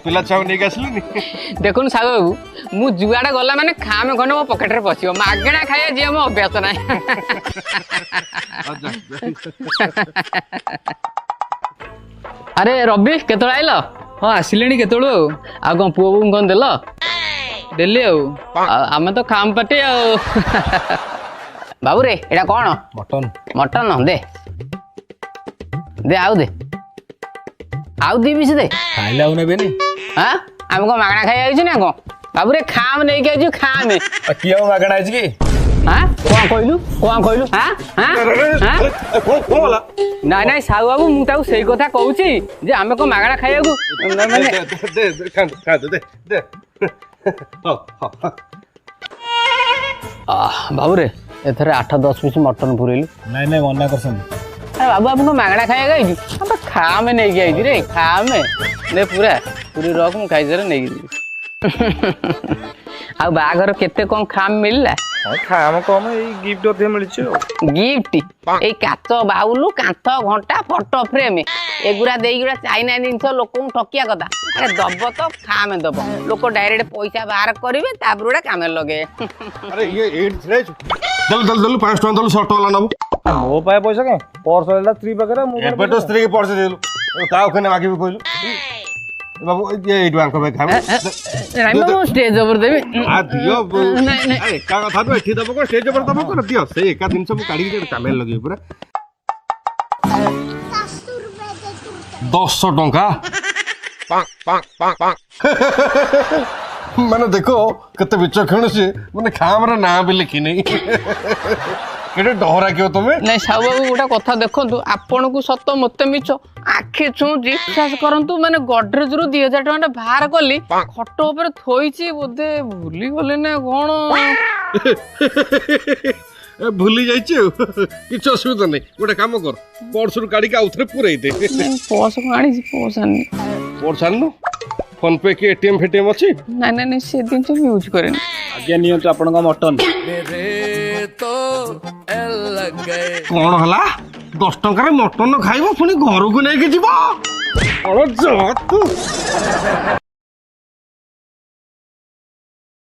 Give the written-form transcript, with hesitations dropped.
पिला छाव नहीं आसलुनी देखुन साहु बाबू मु जुआड़े गला माने खामे खंडे मो पकेट रे पसियो मागणा खाया जे मो अभ्यास ना अरे रवि केतळ आइल हाँ आसिले केतलू आ कौन पुओ को कौन देल डेली आम तो खाम पाटे बाबू रे एटा कौन मटन मटन दे दे आउ दी भी दे खाइला आउ नेबे नी हां हम को मागणा खाई आइछ ना को बाबू रे खाम नहीं के आइछ खाम किया मागणा आइछ की हां कोन कहलु हां हां कोन वाला नहीं नहीं साहु बाबू मु ताऊ सही कथा कहूची जे हमें को मागणा खाइयागु माने दे खा दे बाबू रे एथरे 8-10 पीस मटन पुरेलु नहीं मना करसन अरे बाबू आपको मागणा खाया गई हम तो खा में नहीं गई रे खा में ने पूरा पूरी रख मु खाई जरे नहीं गई आ बागर केते कोन खाम मिलला खाम कम ए गिफ्ट अधे मिलछ गिफ्ट ए काच बाउलु कांथ घंटा फोटो फ्रेम एगुरा देइगुरा चाइना जिंस लोक ठकिया कथा अरे दब तो खामे दब लोक डायरेक्ट पैसा बाहर करिवे ताबरुडा कामे लगे अरे ये एड छे दल 5 टका दल 100 टका नबो मो पाए पैसा के पर्स वाला स्त्री पकड़ा मो एबे तो स्त्री के पर्स देलु ता ओखने मागी भी कहलु बाबू ये एड बैंक में खाम राइमो स्टेज ओवर देबे आ दियो नहीं नहीं अरे का कथा तो एठी दबो को स्टेज पर दबो को दियो से एका दिन से मु काडी के कामे लगे पूरा 10 टका माने देखो कते विचक्षण से माने खामरा ना भी लिखी नहीं केडे डहरा क्यों तुम्हें नहीं साहु बाबू गोटा कथा देखंतु आपण को सत मते मिछ आखि छुची विश्वास करंतु माने गडरेज रु 2000 टका बाहर कली खट ऊपर थोइची बोधे भूली गले ना कोन भूली जाइए किछ असुविधा नहीं गोटे काम कर पर्स रु काढी के आउथरे पुरई दे पोस को आनी पोस आनी पर्स आनु फोन पे के एटीएम फेटीएम अछि नहीं नहीं से दिन से यूज करेन आज्ञा नियंत्र आपन का मटन कौन हला 10 टका रे मटन खाइबो पुनी घर को नै के जीवो अरे जा तू